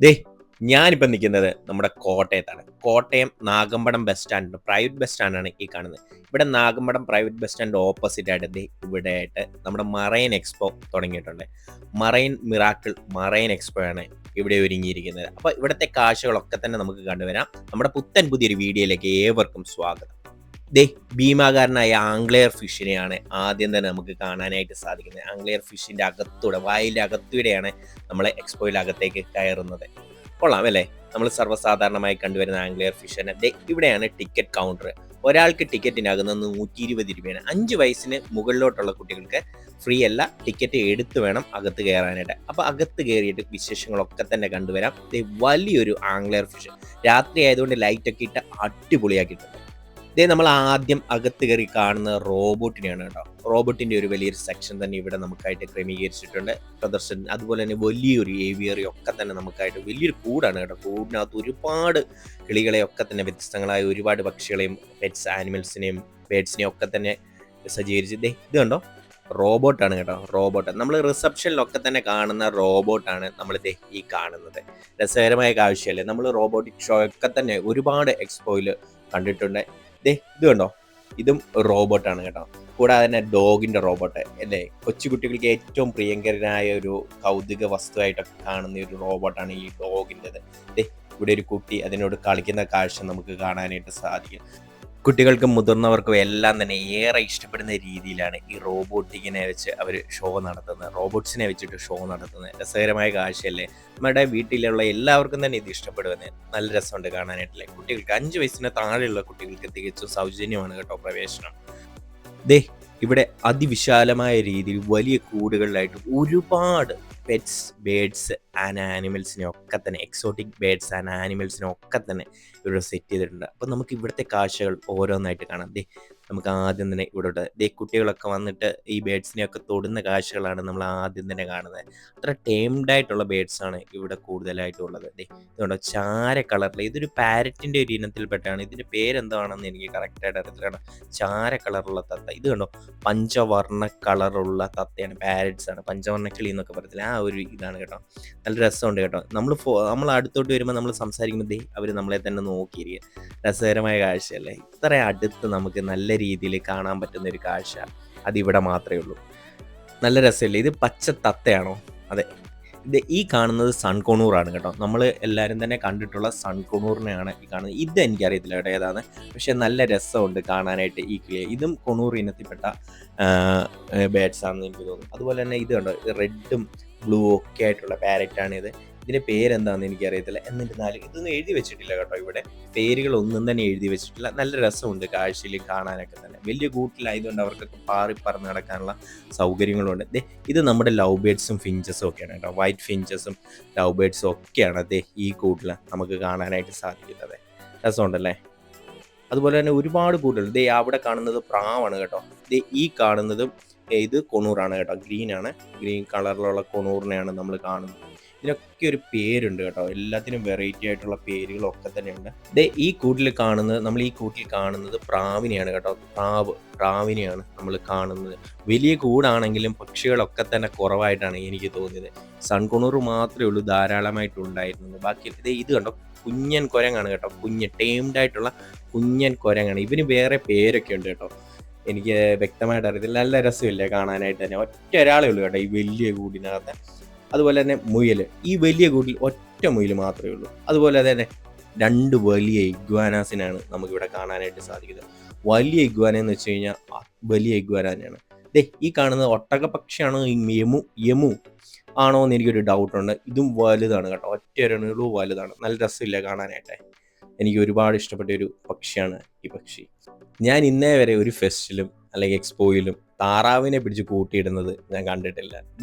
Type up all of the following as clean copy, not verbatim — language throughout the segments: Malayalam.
ദേ ഞാനിപ്പം നിൽക്കുന്നത് നമ്മുടെ കോട്ടയത്താണ്. Kottayam Nagampadam bus stand private bus സ്റ്റാൻഡാണ് ഈ കാണുന്നത്. ഇവിടെ Nagampadam private bus stand opposite ആയിട്ട് ഇവിടെയായിട്ട് നമ്മുടെ മറൈൻ എക്സ്പോ തുടങ്ങിയിട്ടുണ്ട്. മറൈൻ മിറാക്കിൾ മറൈൻ എക്സ്പോ ആണ് ഇവിടെ ഒരുങ്ങിയിരിക്കുന്നത്. അപ്പോൾ ഇവിടുത്തെ കാഴ്ചകളൊക്കെ തന്നെ നമുക്ക് കണ്ടുവരാം. നമ്മുടെ പുത്തൻ പുതിയൊരു വീഡിയോയിലേക്ക് ഏവർക്കും സ്വാഗതം. ദേ ഭീമാകാരനായ ആംഗ്ലെയർ ഫിഷിനെയാണ് ആദ്യം തന്നെ നമുക്ക് കാണാനായിട്ട് സാധിക്കുന്നത്. ആംഗ്ലെയർ ഫിഷിന്റെ അകത്തൂടെ വായിലെ അകത്തൂടെയാണ് നമ്മളെ എക്സ്പോയിൽ അകത്തേക്ക് കയറുന്നത്. കൊള്ളാം അല്ലേ? നമ്മൾ സർവ്വസാധാരണമായി കണ്ടുവരുന്ന ആംഗ്ലെയർ ഫിഷിനെ ഇവിടെയാണ് ടിക്കറ്റ് കൗണ്ടർ. ഒരാൾക്ക് ടിക്കറ്റിനാകുന്നത് 120 രൂപയാണ്. 5 വയസ്സിന് മുകളിലോട്ടുള്ള കുട്ടികൾക്ക് ഫ്രീ അല്ല, ടിക്കറ്റ് എടുത്ത് വേണം അകത്ത് കയറാനായിട്ട്. അപ്പോൾ അകത്ത് കയറിയിട്ട് വിശേഷങ്ങളൊക്കെ തന്നെ കണ്ടുവരാം. വലിയൊരു ആംഗ്ലെയർ ഫിഷ് രാത്രി ആയതുകൊണ്ട് ലൈറ്റൊക്കെ ഇട്ട് അടിപൊളിയാക്കിയിട്ടുണ്ട്. നമ്മൾ ആദ്യം അകത്ത് കയറി കാണുന്ന റോബോട്ടിനെയാണ് കേട്ടോ. റോബോട്ടിന്റെ ഒരു വലിയൊരു സെക്ഷൻ തന്നെ ഇവിടെ നമുക്കായിട്ട് ക്രമീകരിച്ചിട്ടുണ്ട്. പ്രദർശനം അതുപോലെ തന്നെ വലിയൊരു ഏവിയറി ഒക്കെ തന്നെ നമുക്കായിട്ട് വലിയൊരു കൂടാണ് കേട്ടോ. കൂടിനകത്ത് ഒരുപാട് കിളികളെയൊക്കെ തന്നെ വ്യത്യസ്തങ്ങളായ ഒരുപാട് പക്ഷികളെയും പെറ്റ്സ് ആനിമൽസിനെയും ബേഡ്സിനെയും ഒക്കെ തന്നെ സജ്ജീകരിച്ച് ഇത് കണ്ടോ, റോബോട്ടാണ് കേട്ടോ. റോബോട്ട് നമ്മൾ റിസപ്ഷനിലൊക്കെ തന്നെ കാണുന്ന റോബോട്ടാണ് നമ്മൾ ഈ കാണുന്നത്. രസകരമായ കാഴ്ചയല്ലേ? നമ്മൾ റോബോട്ടിക് ഷോ ഒക്കെ തന്നെ ഒരുപാട് എക്സ്പോയിൽ കണ്ടിട്ടുണ്ട്. ഇത് കണ്ടോ, ഇതും റോബോട്ടാണ് കേട്ടോ. കൂടാതെ തന്നെ ഡോഗിന്റെ റോബോട്ട് അല്ലേ, കൊച്ചുകുട്ടികൾക്ക് ഏറ്റവും പ്രിയങ്കരനായ ഒരു കൗതുക വസ്തുവായിട്ടൊക്കെ കാണുന്ന ഒരു റോബോട്ടാണ് ഈ ഡോഗിൻ്റെത്. ഇവിടെ ഒരു കുട്ടി അതിനോട് കളിക്കുന്ന കാഴ്ച നമുക്ക് കാണാനായിട്ട് സാധിക്കും. കുട്ടികൾക്കും മുതിർന്നവർക്കും എല്ലാം തന്നെ ഏറെ ഇഷ്ടപ്പെടുന്ന രീതിയിലാണ് ഈ റോബോട്ടിക്കിനെ വെച്ച് അവർ ഷോ നടത്തുന്നത്. റോബോട്ട്സിനെ വെച്ചിട്ട് ഷോ നടത്തുന്നത് രസകരമായ കാഴ്ചയല്ലേ? നമ്മുടെ വീട്ടിലുള്ള എല്ലാവർക്കും തന്നെ ഇത് ഇഷ്ടപ്പെടുന്നത്. നല്ല രസമുണ്ട് കാണാനായിട്ടല്ലേ? കുട്ടികൾക്ക് 5 വയസ്സിന് താഴെയുള്ള കുട്ടികൾക്ക് തികച്ചും സൗജന്യമാണ് കേട്ടോ പ്രവേശനം. ഇവിടെ അതിവിശാലമായ രീതിയിൽ വലിയ കൂടുകളിലായിട്ട് ഒരുപാട് പെറ്റ്സ്, ബേഡ്സ് ആൻഡ് ആനിമൽസിനെ ഒക്കെ തന്നെ എക്സോട്ടിക് ബേഡ്സ് ആൻഡ് ആനിമൽസിനെ ഒക്കെ തന്നെ ഇവിടെ സെറ്റ് ചെയ്തിട്ടുണ്ട്. അപ്പോൾ നമുക്ക് ഇവിടുത്തെ കാഴ്ചകൾ ഓരോന്നായിട്ട് കാണാം. നമുക്ക് ആദ്യം തന്നെ ഇവിടെ കുട്ടികളൊക്കെ വന്നിട്ട് ഈ ബേഡ്സിനെയൊക്കെ തൊടുന്ന കാഴ്ചകളാണ് നമ്മൾ ആദ്യം തന്നെ കാണുന്നത്. അത്ര ടേംഡ് ആയിട്ടുള്ള ബേഡ്സ് ആണ് ഇവിടെ കൂടുതലായിട്ടുള്ളത്. ഇതുകൊണ്ടോ ചാര കളറിൽ, ഇതൊരു പാരറ്റിൻ്റെ ഒരു ഇനത്തിൽപ്പെട്ടാണ്. ഇതിൻ്റെ പേരെന്താണെന്ന് എനിക്ക് കറക്റ്റായിട്ട് അറിയത്തില്ല. ചാര കളറുള്ള തത്ത. ഇത് കണ്ടോ, പഞ്ചവർണ്ണ കളറുള്ള തത്തയാണ്, പാരറ്റ്സ് ആണ്. പഞ്ചവർണ്ണ കിളി എന്നൊക്കെ പറയത്തില്ല, ആ ഒരു ഇതാണ് കേട്ടോ. നല്ല രസമുണ്ട് കേട്ടോ. നമ്മൾ അടുത്തോട്ട് വരുമ്പോൾ നമ്മൾ സംസാരിക്കുമ്പോൾ അവർ നമ്മളെ തന്നെ നോക്കിയിരിക്കുക. രസകരമായ കാഴ്ചയല്ലേ? ഇത്ര അടുത്ത് നമുക്ക് നല്ല രീതിയിൽ കാണാൻ പറ്റുന്ന ഒരു കാഴ്ച അതിവിടെ മാത്രമേ ഉള്ളൂ. നല്ല രസമല്ലേ? ഇത് പച്ച തത്തയാണോ? അതെ, ഈ കാണുന്നത് സൺകൊണൂറാണ് കേട്ടോ. നമ്മൾ എല്ലാവരും തന്നെ കണ്ടിട്ടുള്ള സൺകൊണൂറിനെയാണ് ഈ കാണുന്നത്. ഇത് എനിക്കറിയത്തില്ല കേട്ടോ ഏതാണ്, പക്ഷെ നല്ല രസമുണ്ട് കാണാനായിട്ട് ഈ കിളിയെ. ഇതും കൊണൂർ ഇനത്തിൽപ്പെട്ട ബേഡ്സ് ആണെന്ന് എനിക്ക് തോന്നുന്നു. അതുപോലെ തന്നെ ഇത് കണ്ടോ, റെഡും ബ്ലൂ ഒക്കെ ആയിട്ടുള്ള പാരറ്റാണ് ഇത്. ഇതിൻ്റെ പേരെന്താണെന്ന് എനിക്കറിയത്തില്ല. എന്നിരുന്നാലും ഇതൊന്നും എഴുതി വെച്ചിട്ടില്ല കേട്ടോ. ഇവിടെ പേരുകളൊന്നും തന്നെ എഴുതി വെച്ചിട്ടില്ല. നല്ല രസമുണ്ട് കാഴ്ചയിൽ കാണാനൊക്കെ തന്നെ. വലിയ കൂട്ടിലായതുകൊണ്ട് അവർക്കൊക്കെ പാറി പറന്ന് നടക്കാനുള്ള സൗകര്യങ്ങളുണ്ട്. ഇത് നമ്മുടെ ലവ് ബേഡ്സും ഫിഞ്ചസും ഒക്കെയാണ് കേട്ടോ. വൈറ്റ് ഫിഞ്ചസും ലവ് ബേഡ്സും ഒക്കെയാണ് ഈ കൂട്ടിൽ നമുക്ക് കാണാനായിട്ട് സാധിക്കുന്നത്. രസമുണ്ടല്ലേ? അതുപോലെ തന്നെ ഒരുപാട് കൂടുകൾ. അവിടെ കാണുന്നത് പ്രാവാണ് കേട്ടോ. ഈ കാണുന്നതും ഇത് കൊണൂറാണ് കേട്ടോ. ഗ്രീൻ കളറിലുള്ള കൊണൂറിനെയാണ് നമ്മൾ കാണുന്നത്. ഇതിനൊക്കെ ഒരു പേരുണ്ട് കേട്ടോ. എല്ലാത്തിനും വെറൈറ്റി ആയിട്ടുള്ള പേരുകളൊക്കെ തന്നെയുണ്ട്. ഈ കൂട്ടിൽ കാണുന്നത് പ്രാവിനെയാണ് കേട്ടോ. പ്രാവിനെയാണ് നമ്മൾ കാണുന്നത്. വലിയ കൂടാണെങ്കിലും പക്ഷികളൊക്കെ തന്നെ കുറവായിട്ടാണ് എനിക്ക് തോന്നിയത്. സൺകൊണൂർ മാത്രമേ ഉള്ളൂ ധാരാളമായിട്ടുണ്ടായിരുന്നത്. ബാക്കി ഇത് കണ്ടോ, കുഞ്ഞൻ കുരങ്ങാണ് കേട്ടോ. ടേംഡ് ആയിട്ടുള്ള കുഞ്ഞൻ കുരങ്ങാണ്. ഇവന് വേറെ പേരൊക്കെ ഉണ്ട് കേട്ടോ, എനിക്ക് വ്യക്തമായിട്ട് അറിയത്തില്ല. നല്ല രസമില്ലേ കാണാനായിട്ട് തന്നെ? ഒറ്റ ഒരാളേ ഉള്ളൂ കേട്ടോ ഈ വലിയ കൂടിനകത്ത്. അതുപോലെ തന്നെ മുയൽ, ഈ വലിയ കൂട്ടിൽ ഒറ്റ മുയൽ മാത്രമേ ഉള്ളൂ. അതുപോലെ തന്നെ 2 വലിയ ഇഗ്വാനാസിനാണ് നമുക്കിവിടെ കാണാനായിട്ട് സാധിക്കുന്നത്. വലിയ ഇഗ്വാന എന്ന് വെച്ച് കഴിഞ്ഞാൽ വലിയ ഇഗ്വാന തന്നെയാണ്. ഈ കാണുന്നത് ഒട്ടകപക്ഷിയാണോ യമു ആണോ എന്ന് എനിക്കൊരു ഡൗട്ടുണ്ട്. ഇതും വലുതാണ് കേട്ടോ, ഒറ്റ വലുതാണ്. നല്ല രസമില്ല കാണാനായിട്ട്? എനിക്ക് ഒരുപാട് ഇഷ്ടപ്പെട്ട ഒരു പക്ഷിയാണ് ഈ പക്ഷി. ഞാൻ ഇന്നേ വരെ ഒരു ഫെസ്റ്റിലും അല്ലെങ്കിൽ എക്സ്പോയിലും താറാവിനെ പിടിച്ച് കൂട്ടിയിടുന്നത് ഞാൻ കണ്ടിട്ടില്ല.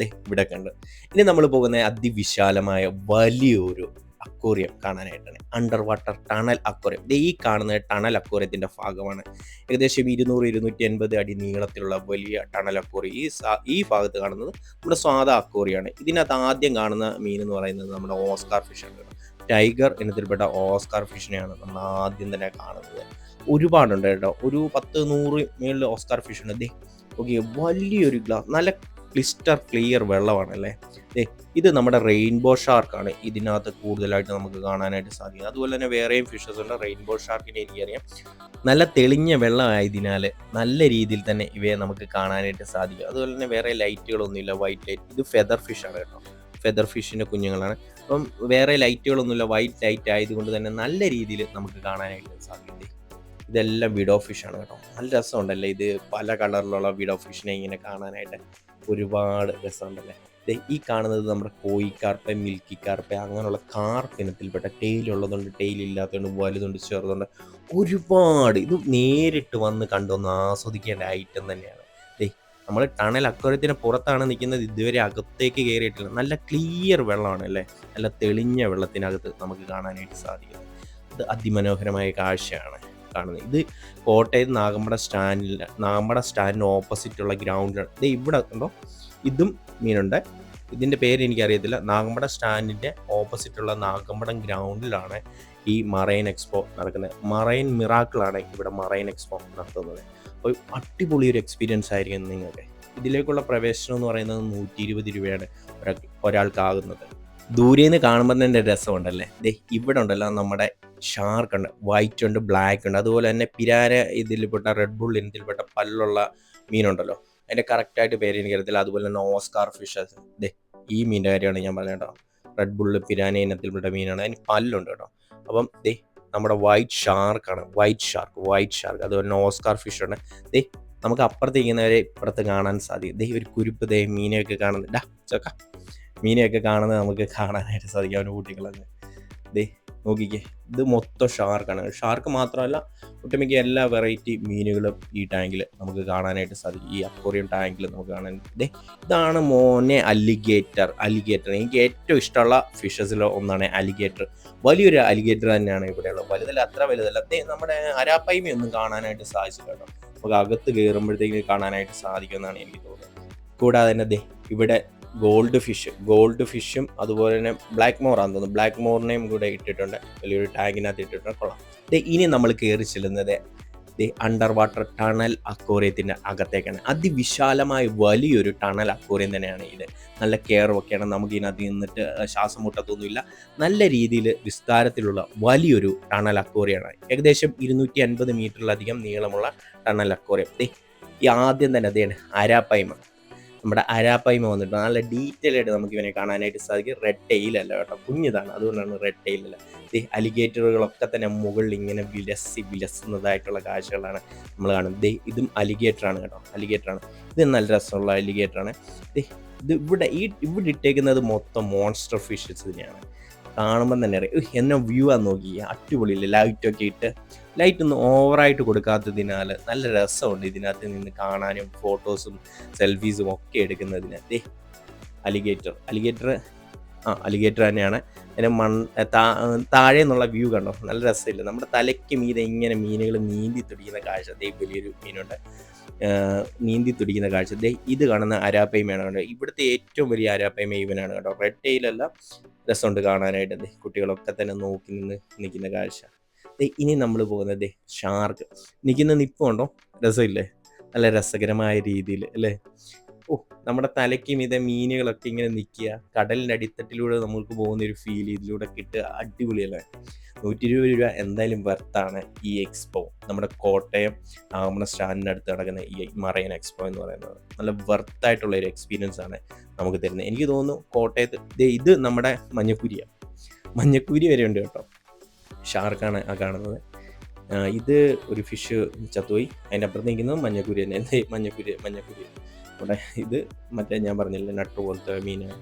ഇവിടെ കണ്ട്. ഇനി നമ്മൾ പോകുന്ന അതിവിശാലമായ വലിയൊരു അക്വേറിയം കാണാനായിട്ടാണ്. Under water tunnel aquarium. ഈ കാണുന്ന ടണൽ അക്വേറിയത്തിൻ്റെ ഭാഗമാണ്. ഏകദേശം 200-280 അടി നീളത്തിലുള്ള വലിയ ടണൽ അക്വേറിയം. ഈ ഭാഗത്ത് കാണുന്നത് നമ്മുടെ സാധാ അക്വേറിയമാണ്. ഇതിനകത്ത് ആദ്യം കാണുന്ന മീൻ എന്ന് പറയുന്നത് നമ്മുടെ ഓസ്കാർ ഫിഷാണ്. ടൈഗർ ഇനത്തിൽപ്പെട്ട ഓസ്കാർ ഫിഷിനെയാണ് നമ്മൾ ആദ്യം തന്നെ കാണുന്നത്. ഒരുപാടുണ്ട് കേട്ടോ, ഒരു 10-100 മേളിൽ ഓസ്കാർ ഫിഷ് ഉണ്ട്. ഓക്കെ, വലിയൊരു ഗ്ലാസ്, നല്ല ക്ലിസ്റ്റർ ക്ലിയർ വെള്ളമാണല്ലേ. ദേ ഇത് നമ്മുടെ റെയിൻബോ ഷാർക്കാണ് ഇതിനകത്ത് കൂടുതലായിട്ട് നമുക്ക് കാണാനായിട്ട് സാധിക്കും. അതുപോലെ തന്നെ വേറെയും ഫിഷസ് ഉണ്ട്. റെയിൻബോ ഷാർക്കിനെ എനിക്കറിയാം. നല്ല തെളിഞ്ഞ വെള്ളമായതിനാൽ നല്ല രീതിയിൽ തന്നെ ഇവയെ നമുക്ക് കാണാനായിട്ട് സാധിക്കും. അതുപോലെ തന്നെ വേറെ ലൈറ്റുകളൊന്നുമില്ല, വൈറ്റ് ലൈറ്റ്. ഇത് ഫെദർ ഫിഷാണ് കേട്ടോ, ഫെദർ ഫിഷിൻ്റെ കുഞ്ഞുങ്ങളാണ്. അപ്പം വേറെ ലൈറ്റുകളൊന്നുമില്ല, വൈറ്റ് ലൈറ്റ് ആയതുകൊണ്ട് തന്നെ നല്ല രീതിയിൽ നമുക്ക് കാണാനായിട്ട് സാധിക്കും. ഇതെല്ലാം വിഡോ ഫിഷാണ് കേട്ടോ. നല്ല രസമുണ്ടല്ലേ ഇത് പല കളറിലുള്ള വിഡോ ഫിഷിനെ ഇങ്ങനെ കാണാനായിട്ട് ഒരുപാട് രസമുണ്ടല്ലേ. ഈ കാണുന്നത് നമ്മുടെ കോയിക്കാർപ്പ്, മിൽക്കി കാർപ്പ് അങ്ങനെയുള്ള കാർപ്പ് ഇനത്തിൽപ്പെട്ട ടെയിലുള്ളതുണ്ട്, ടെയിലില്ലാത്തതുണ്ട്, വലുതുണ്ട്, ചെറുതുണ്ട്, ഒരുപാട്. ഇത് നേരിട്ട് വന്ന് കണ്ടൊന്ന് ആസ്വദിക്കേണ്ട ഐറ്റം തന്നെയാണ്. നമ്മൾ ടണൽ അക്വേറിയത്തിന് പുറത്താണ് നിൽക്കുന്നത്, ഇതുവരെ അകത്തേക്ക് കയറിയിട്ടില്ല. നല്ല ക്ലിയർ വെള്ളമാണ് അല്ലേ, നല്ല തെളിഞ്ഞ വെള്ളത്തിനകത്ത് നമുക്ക് കാണാനായിട്ട് സാധിക്കുന്നത്. ഇത് അതിമനോഹരമായ കാഴ്ചയാണ് കാണുന്നത്. ഇത് കോട്ടയം നാഗമ്പട സ്റ്റാൻഡിന് ഓപ്പോസിറ്റുള്ള ഗ്രൗണ്ടിലാണ്. ഇത് ഇവിടെ ഉണ്ടോ, ഇതും മീനുണ്ട്. ഇതിൻ്റെ പേര് എനിക്കറിയത്തില്ല. നാഗമ്പട സ്റ്റാൻഡിൻ്റെ ഓപ്പോസിറ്റുള്ള നാഗമ്പടം ഗ്രൗണ്ടിലാണ് ഈ മറൈൻ എക്സ്പോ നടക്കുന്നത്. മറൈൻ മിറാക്കിളാണ് ഇവിടെ മറൈൻ എക്സ്പോ നടത്തുന്നത്. ഒരു അടിപൊളി ഒരു എക്സ്പീരിയൻസ് ആയിരിക്കും നിങ്ങൾക്ക്. ഇതിലേക്കുള്ള പ്രവേശനം എന്ന് പറയുന്നത് 120 രൂപയാണ് ഒരാൾക്കാകുന്നത്. ദൂരെ നിന്ന് കാണുമ്പോൾ തന്നെ രസമുണ്ടല്ലേ. ഇവിടെ ഉണ്ടല്ലോ നമ്മുടെ ഷാർക്ക് ഉണ്ട്, വൈറ്റ് ഉണ്ട്, ബ്ലാക്ക് ഉണ്ട്. അതുപോലെ തന്നെ പിരാര ഇതിൽപ്പെട്ട റെഡ് ബുൾ ഇനത്തിൽപ്പെട്ട പല്ലുള്ള മീനുണ്ടല്ലോ, അതിൻ്റെ കറക്റ്റായിട്ട് പേര് എനിക്കറിയത്തില്ല. അതുപോലെ തന്നെ ഓസ്കാർ ഫിഷസ്. ഈ മീനിൻ്റെ കാര്യമാണ് ഞാൻ പറഞ്ഞത് കേട്ടോ. റെഡ് ബുള്ള് പിരാന ഇനത്തിൽപ്പെട്ട മീനാണ്, അതിന് പല്ലുണ്ട് കേട്ടോ. അപ്പം നമ്മുടെ വൈറ്റ് ഷാർക്കാണ്, വൈറ്റ് ഷാർക്ക്. അതുപോലെ തന്നെ ഓസ്കാർ ഫിഷ് ഉണ്ട്. നമുക്ക് അപ്പുറത്തിരിക്കുന്നവരെ ഇപ്പുറത്ത് കാണാൻ സാധിക്കും. ഒരു കുരുപ്പ് മീനെയൊക്കെ കാണുന്നത് മീനെയൊക്കെ കാണുന്നത് നമുക്ക് കാണാനായിട്ട് സാധിക്കും. അവൻ്റെ കുട്ടികളൊക്കെ നോക്കിക്കേ, ഇത് മൊത്തം ഷാർക്കാണ്. ഷാർക്ക് മാത്രമല്ല, ഒട്ടുമിക്ക എല്ലാ വെറൈറ്റി മീനുകളും ഈ ടാങ്കിൽ നമുക്ക് കാണാനായിട്ട് സാധിക്കും. ഈ അക്വേറിയം ടാങ്കിൽ നമുക്ക് കാണാൻ. ഇതാണ് മോനെ അലിഗേറ്റർ. എനിക്ക് ഏറ്റവും ഇഷ്ടമുള്ള ഫിഷസിലോ ഒന്നാണ് അലിഗേറ്റർ. വലിയൊരു അലിഗേറ്റർ തന്നെയാണ് ഇവിടെയുള്ളത്. വലുതല്ല, അത്ര വലുതല്ല. നമ്മുടെ അരാപ്പൈമയൊന്നും കാണാനായിട്ട് സാധിച്ചില്ല കേട്ടോ. നമുക്ക് അകത്ത് കയറുമ്പോഴത്തേക്ക് കാണാനായിട്ട് സാധിക്കുമെന്നാണ് എനിക്ക് തോന്നുന്നത്. കൂടാതെ തന്നെ ഇവിടെ ഗോൾഡ് ഫിഷും അതുപോലെ തന്നെ ബ്ലാക്ക് മോറാന്ന് തോന്നുന്നു, ബ്ലാക്ക് മോറിനെയും കൂടെ ഇട്ടിട്ടുണ്ട്, വലിയൊരു ടാങ്കിനകത്ത് ഇട്ടിട്ടുണ്ട്. കൊള്ളാം. ഇനി നമ്മൾ കയറി ചെല്ലുന്നത് അണ്ടർ വാട്ടർ ടണൽ അക്വേറിയത്തിൻ്റെ അകത്തേക്കാണ്. അതിവിശാലമായ വലിയൊരു ടണൽ അക്വേറിയം തന്നെയാണ് ഇത്. നല്ല കെയറൊക്കെയാണ്. നമുക്ക് ഇതിനകത്ത് നിന്നിട്ട് ശ്വാസം മുട്ടത്തൊന്നുമില്ല. നല്ല രീതിയിൽ വിസ്താരത്തിലുള്ള വലിയൊരു ടണൽ അക്വേറിയമാണ്. ഏകദേശം 250 മീറ്ററിലധികം നീളമുള്ള ടണൽ അക്വേറിയം. ഈ ആദ്യം തന്നെ അരാപ്പൈമ, നമ്മുടെ അരാപ്പൈമ വന്നിട്ട് നല്ല ഡീറ്റെയിൽ ആയിട്ട് നമുക്ക് ഇവനെ കാണാനായിട്ട് സാധിക്കും. റെഡ് ടെയിലല്ല കേട്ടോ, കുഞ്ഞിതാണ്, അതുകൊണ്ടാണ് റെഡ് ടെയിലല്ല. അലിഗേറ്ററുകളൊക്കെ തന്നെ മുകളിൽ ഇങ്ങനെ വിലസുന്നതായിട്ടുള്ള കാഴ്ചകളാണ് നമ്മൾ കാണുന്നത്. ഇതും അലിഗേറ്ററാണ് കേട്ടോ, അലിഗേറ്ററാണ്. ഇത് നല്ല രസമുള്ള അലിഗേറ്ററാണ്. ഇത് ഇവിടെ ഇട്ടേക്കുന്നത് മൊത്തം മോൺസ്റ്റർ ഫിഷസ് തന്നെയാണ്. കാണുമ്പം തന്നെ അറിയാം എന്നെ വ്യൂ ആന്ന് നോക്കി, അടിപൊളിയില്ലേ. ലൈറ്റൊക്കെ ഇട്ട്, ലൈറ്റൊന്നും ഓവറായിട്ട് കൊടുക്കാത്തതിനാൽ നല്ല രസമുണ്ട് ഇതിനകത്ത് നിന്ന് കാണാനും ഫോട്ടോസും സെൽഫീസും ഒക്കെ എടുക്കുന്നതിന്. അലിഗേറ്റർ തന്നെയാണ്. അതിന് താഴെ നിന്നുള്ള വ്യൂ കണ്ടോ, നല്ല രസമില്ല. നമ്മുടെ തലയ്ക്ക് മീതെ ഇങ്ങനെ മീനുകൾ നീന്തി തുടിക്കുന്ന കാഴ്ച. വലിയൊരു മീനുണ്ട് നീന്തി തുടിക്കുന്ന കാഴ്ച. ഇത് കാണുന്ന അരാപ്പൈമയാണ് കേട്ടോ. ഇവിടുത്തെ ഏറ്റവും വലിയ അരാപ്പൈമ ഇവനാണ് കേട്ടോ. റെഡ് ടെയിലല്ല, രസമുണ്ട് കാണാനായിട്ട്. കുട്ടികളൊക്കെ തന്നെ നോക്കി നിൽക്കുന്ന കാഴ്ച. ഇനി നമ്മൾ പോകുന്നത് ഷാർക്ക് നിൽക്കുന്ന നിപ്പുണ്ടോ, രസമില്ലേ, നല്ല രസകരമായ രീതിയിൽ അല്ലേ. നമ്മുടെ തലയ്ക്ക് മീതെ മീനുകളൊക്കെ ഇങ്ങനെ നിൽക്കുക, കടലിൻ്റെ അടിത്തട്ടിലൂടെ നമുക്ക് പോകുന്നൊരു ഫീൽ ഇതിലൂടെ കിട്ടുക, അടിപൊളിയല്ലേ. 120 രൂപ എന്തായാലും വെർത്താണ് ഈ എക്സ്പോ. നമ്മുടെ കോട്ടയം നമ്മുടെ സ്റ്റാൻഡിൻ്റെ അടുത്ത് നടക്കുന്ന ഈ മറൈൻ എക്സ്പോ എന്ന് പറയുന്നത് നല്ല വെർത്തായിട്ടുള്ള ഒരു എക്സ്പീരിയൻസ് ആണ് നമുക്ക് തരുന്നത്. എനിക്ക് തോന്നുന്നു കോട്ടയത്ത് ഇത് നമ്മുടെ മഞ്ഞക്കുരി വരെ ഉണ്ട് കേട്ടോ. ഷാർക്കാണ് ആ കാണുന്നത്. ഇത് ഒരു ഫിഷ് ചത്തുപോയി, അതിൻ്റെ അപ്പുറത്ത് നിൽക്കുന്നത് മഞ്ഞക്കുരി തന്നെ. മഞ്ഞക്കുരി ഇവിടെ ഇത് മറ്റേ ഞാൻ പറഞ്ഞില്ല നട്ട് പോലത്തെ മീനാണ്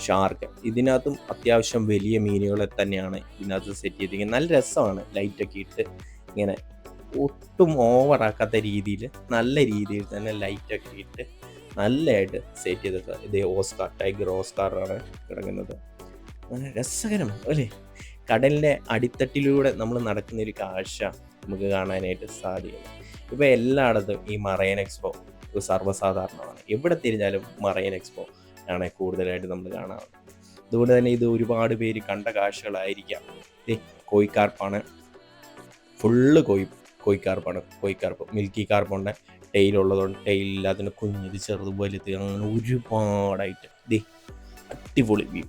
ഷാർക്ക്. ഇതിനകത്തും അത്യാവശ്യം വലിയ മീനുകളെ തന്നെയാണ് ഇതിനകത്ത് സെറ്റ് ചെയ്തിരിക്കുന്നത്. നല്ല രസമാണ്, ലൈറ്റൊക്കെ ഇട്ട് ഇങ്ങനെ ഒട്ടും ഓവറാക്കാത്ത രീതിയിൽ നല്ല രീതിയിൽ തന്നെ ലൈറ്റൊക്കെ ഇട്ട് നല്ലതായിട്ട് സെറ്റ് ചെയ്തിട്ട്. ഇത് ടൈഗർ ഓസ്കാറാണ് കിടക്കുന്നത്. രസകരം അല്ലേ. കടലിൻ്റെ അടിത്തട്ടിലൂടെ നമ്മൾ നടക്കുന്ന ഒരു കാഴ്ച നമുക്ക് കാണാനായിട്ട് സാധിക്കും. ഇപ്പോൾ എല്ലായിടത്തും ഈ മറൈൻ എക്സ്പോ സർവ്വസാധാരണമാണ്. എവിടെ തിരിഞ്ഞാലും മറൈൻ എക്സ്പോ ആണ് കൂടുതലായിട്ട് നമ്മൾ കാണാറുള്ളത്. അതുകൊണ്ട് തന്നെ ഇത് ഒരുപാട് പേര് കണ്ട കാഴ്ചകളായിരിക്കാം. കോയിക്കാർപ്പാണ്, ഫുള്ള് കോയിക്കാർപ്പാണ്. മിൽക്കി കാർപ്പുണ്ട്, ടെയിലുള്ളതുകൊണ്ട് ടെയിലില്ലാത്തതിന് കുഞ്ഞിത് ചെറുത് വലുത് അങ്ങനെ ഒരുപാടായിട്ട് ദേ അടിപൊളി വ്യൂ.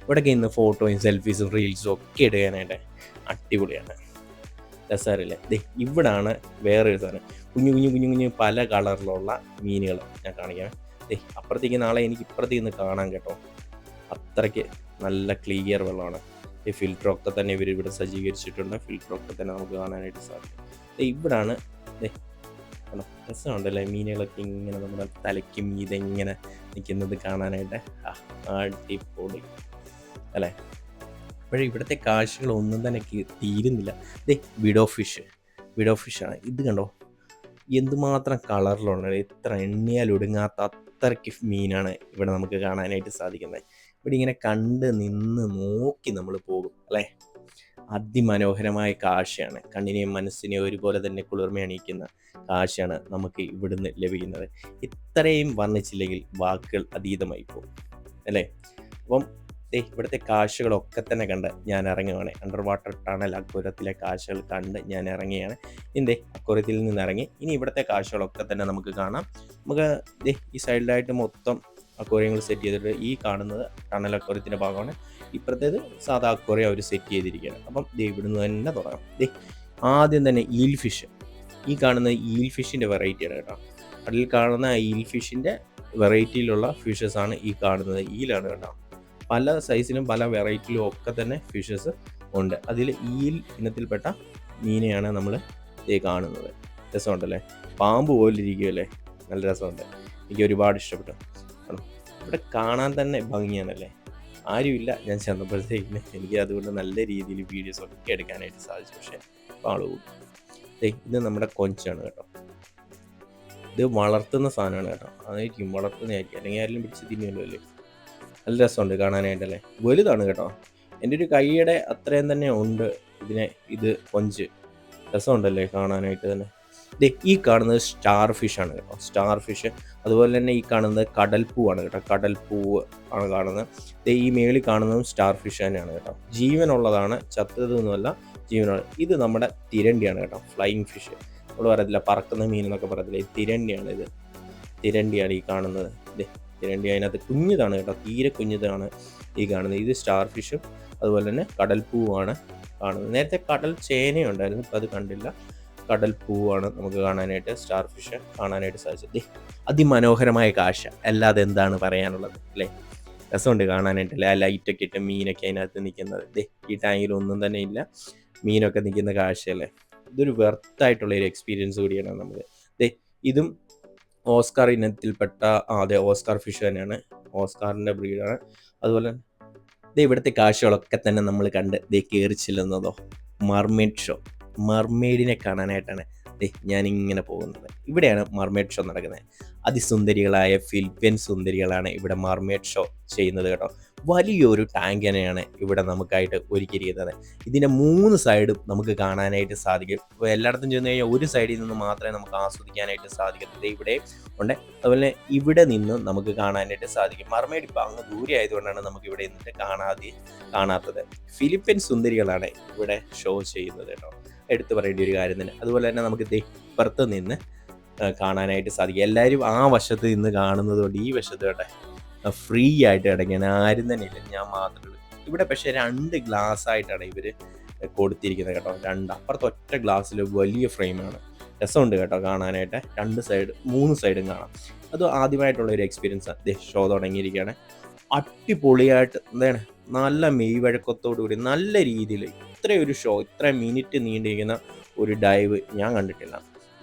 ഇവിടെയൊക്കെ ഇന്ന് ഫോട്ടോയും സെൽഫീസും റീൽസും ഒക്കെ എടുക്കാനായിട്ട് അടിപൊളിയാണ്, രസമല്ലേ. ദേ ഇവിടാണ് വേറൊരു സാധനം, കുഞ്ഞു കുഞ്ഞു കുഞ്ഞു കുഞ്ഞു പല കളറിലുള്ള മീനുകൾ ഞാൻ കാണിക്കാം. ദേ അപ്പുറത്തേക്ക് നാളെ എനിക്ക് ഇപ്പുറത്തേക്ക് നിന്ന് കാണാം കേട്ടോ, അത്രയ്ക്ക് നല്ല ക്ലിയർ വെള്ളമാണ്. ഈ ഫിൽറ്ററൊക്കെ തന്നെ ഇവർ ഇവിടെ സജ്ജീകരിച്ചിട്ടുണ്ട്, ഫിൽറ്ററൊക്കെ തന്നെ നമുക്ക് കാണാനായിട്ട് സാധിക്കും. ഇവിടാണ് രസമുണ്ടല്ലേ മീനുകളൊക്കെ ഇങ്ങനെ നമ്മുടെ തലയ്ക്കും ഇതെങ്ങനെ നിൽക്കുന്നത് കാണാനായിട്ട് അടിപൊളി അല്ലേ. അപ്പോഴേ ഇവിടുത്തെ കാഴ്ചകളൊന്നും തന്നെ തീരുന്നില്ല. വിഡോ ഫിഷാണ് ഇത്, കണ്ടോ എന്തുമാത്രം കളറിലുണ്ട്, എത്ര എണ്ണിയാൽ ഒടുങ്ങാത്ത അത്രയ്ക്ക് മീനാണ് ഇവിടെ നമുക്ക് കാണാനായിട്ട് സാധിക്കുന്നത്. ഇവിടെ ഇങ്ങനെ കണ്ട് നിന്ന് നോക്കി നമ്മൾ പോകും അല്ലേ. അതിമനോഹരമായ കാഴ്ചയാണ്, കണ്ണിനെയും മനസ്സിനെയും ഒരുപോലെ തന്നെ കുളിർമയണിയിക്കുന്ന കാഴ്ചയാണ് നമുക്ക് ഇവിടുന്ന് ലഭിക്കുന്നത്. ഇത്രയും വർണ്ണിച്ചില്ലെങ്കിൽ വാക്കുകൾ അതീതമായി പോകും അല്ലേ. അപ്പം ഇവിടുത്തെ കാഴ്ചകളൊക്കെ തന്നെ കണ്ട് ഞാൻ ഇറങ്ങുകയാണ്. അണ്ടർ വാട്ടർ ടണൽ അക്വേറിയത്തിലെ കാഴ്ചകൾ കണ്ട് ഞാൻ ഇറങ്ങിയാണ്. അക്വേറിയത്തിൽ നിന്ന് ഇറങ്ങി ഇനി ഇവിടുത്തെ കാഴ്ചകളൊക്കെ തന്നെ നമുക്ക് കാണാം. നമുക്ക് ഈ സൈഡിലായിട്ട് മൊത്തം അക്വേറിയങ്ങൾ സെറ്റ് ചെയ്തിട്ട് ഈ കാണുന്നത് ടണൽ അക്വേറിയത്തിൻ്റെ ഭാഗമാണ്, ഇപ്പുറത്തേത് സാധാ അക്വേറിയം അവർ സെറ്റ് ചെയ്തിരിക്കുകയാണ്. അപ്പം ഇവിടുന്ന് തന്നെ തുടങ്ങാം. ആദ്യം തന്നെ ഈൽ ഫിഷ്, ഈ കാണുന്ന ഈൽ ഫിഷിൻ്റെ വെറൈറ്റിയാണ് കേട്ടോ. അതിൽ കാണുന്ന ഈൽ ഫിഷിൻ്റെ വെറൈറ്റിയിലുള്ള ഫിഷസാണ് ഈ കാണുന്നത്. ഈലാണ് കേട്ടോ, പല സൈസിലും പല വെറൈറ്റിയിലും ഒക്കെ തന്നെ ഫിഷസ് ഉണ്ട്. അതിൽ ഈൽ ഇനത്തിൽപ്പെട്ട മീനെയാണ് നമ്മൾ കാണുന്നത്. രസമുണ്ടല്ലേ, പാമ്പ് പോലെ ഇരിക്കുമല്ലേ, നല്ല രസമുണ്ട്, എനിക്ക് ഒരുപാട് ഇഷ്ടപ്പെട്ടു. ഇവിടെ കാണാൻ തന്നെ ഭംഗിയാണല്ലേ. ആരുമില്ല ഞാൻ ചെന്നപ്പോഴത്തേക്കിന്, എനിക്ക് അതുകൊണ്ട് നല്ല രീതിയിൽ വീഡിയോസ് ഒക്കെ എടുക്കാനായിട്ട് സാധിച്ചു. പക്ഷേ ആള് പോകും. ഇത് നമ്മുടെ കൊഞ്ചാണ് കേട്ടോ, ഇത് വളർത്തുന്ന സാധനമാണ് കേട്ടോ, അതായിരിക്കും വളർത്തുന്നതായിരിക്കും, അല്ലെങ്കിൽ ആരെങ്കിലും പിടിച്ച് തിന്നുമല്ലോ അല്ലേ. നല്ല രസമുണ്ട് കാണാനായിട്ടല്ലേ, വലുതാണ് കേട്ടോ, എൻ്റെ ഒരു കൈയുടെ അത്രയും തന്നെ ഉണ്ട് ഇത് കൊഞ്ച്. രസമുണ്ടല്ലേ കാണാനായിട്ട് തന്നെ. ഈ കാണുന്നത് സ്റ്റാർ ഫിഷാണ് കേട്ടോ, സ്റ്റാർ ഫിഷ്. അതുപോലെ തന്നെ ഈ കാണുന്നത് കടൽപ്പൂവാണ് കേട്ടോ, കടൽപ്പൂവ് ആണ് കാണുന്നത്. ഈ മേളിൽ കാണുന്നതും സ്റ്റാർ ഫിഷ് തന്നെയാണ് കേട്ടോ, ജീവനുള്ളതാണ്, ചത്തതൊന്നുമല്ല, ജീവനുള്ള. ഇത് നമ്മുടെ തിരണ്ടിയാണ് കേട്ടോ, ഫ്ലൈയിങ് ഫിഷ്. നമ്മൾ പറയത്തില്ല പറക്കുന്ന മീൻ എന്നൊക്കെ പറയത്തില്ല, ഈ തിരണ്ടിയാണ്. ഇത് തിരണ്ടിയാണ് ഈ കാണുന്നത്. തിരണ്ടി അതിനകത്ത് കുഞ്ഞിതാണ് കേട്ടോ, തീരെ കുഞ്ഞിതാണ് ഈ കാണുന്നത്. ഇത് സ്റ്റാർ ഫിഷും അതുപോലെ തന്നെ കടൽപ്പൂവാണ് കാണുന്നത്. നേരത്തെ കടൽ ചേനയുണ്ടായിരുന്നു, ഇപ്പം അത് കണ്ടില്ല. കടൽപ്പൂവാണ് നമുക്ക് കാണാനായിട്ട്, സ്റ്റാർ ഫിഷ് കാണാനായിട്ട് സാധിച്ചത്. അതിമനോഹരമായ കാഴ്ച, അല്ലാതെ എന്താണ് പറയാനുള്ളത് അല്ലേ. രസമുണ്ട് കാണാനായിട്ടല്ലേ, ആ ലൈറ്റൊക്കെ ഇട്ട് മീനൊക്കെ അതിനകത്ത് നിൽക്കുന്നത്. ഈ ടാങ്കിലൊന്നും തന്നെ ഇല്ല, മീനൊക്കെ നിൽക്കുന്ന കാഴ്ചയല്ലേ. ഇതൊരു വെർത്തായിട്ടുള്ളൊരു എക്സ്പീരിയൻസ് കൂടിയാണ് നമുക്ക്. ഇതും ഓസ്കാർ ഇനത്തിൽപ്പെട്ട അതെ ഓസ്കാർ ഫിഷ് തന്നെയാണ്, ഓസ്കാറിൻ്റെ ബ്രീഡാണ്. അതുപോലെ ഇവിടുത്തെ കാഴ്ചകളൊക്കെ തന്നെ നമ്മൾ കണ്ട് കയറി ചെല്ലുന്നതോ മർമെയ്ഡ് ഷോ, മർമെയ്ഡിനെ കാണാനായിട്ടാണ് ഞാനിങ്ങനെ പോകുന്നത്. ഇവിടെയാണ് മർമെയ്ഡ് ഷോ നടക്കുന്നത്. അതിസുന്ദരികളായ ഫിലിപ്പീൻ സുന്ദരികളാണ് ഇവിടെ മർമെയ്ഡ് ഷോ ചെയ്യുന്നത് കേട്ടോ. വലിയൊരു ടാങ്ക് തന്നെയാണ് ഇവിടെ നമുക്കായിട്ട് ഒരുക്കിയിരിക്കുന്നത്. ഇതിൻ്റെ 3 സൈഡും നമുക്ക് കാണാനായിട്ട് സാധിക്കും. ഇപ്പോൾ എല്ലായിടത്തും ചെന്ന് കഴിഞ്ഞാൽ ഒരു സൈഡിൽ നിന്ന് മാത്രമേ നമുക്ക് ആസ്വദിക്കാനായിട്ട് സാധിക്കത്തുള്ളൂ. ഇവിടെ ഉണ്ട്, അതുപോലെ ഇവിടെ നിന്നും നമുക്ക് കാണാനായിട്ട് സാധിക്കും. മർമെയ്ഡ് ഇപ്പം അങ്ങ് ദൂരെ ആയതുകൊണ്ടാണ് നമുക്ക് ഇവിടെ നിന്നിട്ട് കാണാത്തത്. ഫിലിപ്പീൻ സുന്ദരികളാണ് ഇവിടെ ഷോ ചെയ്യുന്നത് കേട്ടോ, എടുത്തു പറയേണ്ട ഒരു കാര്യം തന്നെ. അതുപോലെ തന്നെ നമുക്ക് ഇപ്പുറത്ത് നിന്ന് കാണാനായിട്ട് സാധിക്കും. എല്ലാവരും ആ വശത്ത് നിന്ന് കാണുന്നത് കൊണ്ട് ഈ വശത്ത് കേട്ടെ ഫ്രീ ആയിട്ട് കിടക്കുകയാണ്, ആരും തന്നെ ഇല്ല, ഞാൻ മാത്രമേ ഉള്ളൂ ഇവിടെ. പക്ഷേ 2 ഗ്ലാസ് ആയിട്ടാണ് ഇവർ കൊടുത്തിരിക്കുന്നത് കേട്ടോ, 2 അപ്പുറത്ത് ഒറ്റ ഗ്ലാസ്സിൽ വലിയ ഫ്രെയിമാണ്. രസമുണ്ട് കേട്ടോ കാണാനായിട്ട്, 2 സൈഡ് 3 സൈഡും കാണാം. അത് ആദ്യമായിട്ടുള്ള ഒരു എക്സ്പീരിയൻസ്. ഷോ തുടങ്ങിയിരിക്കുകയാണ്, അടിപൊളിയായിട്ട് എന്താണ് നല്ല മെയ് വഴക്കത്തോടുകൂടി നല്ല രീതിയിൽ ഇത്രയൊരു ഷോ, ഇത്ര മിനിറ്റ് നീണ്ടിരിക്കുന്ന ഒരു ഡൈവ് ഞാൻ കണ്ടിട്ടില്ല.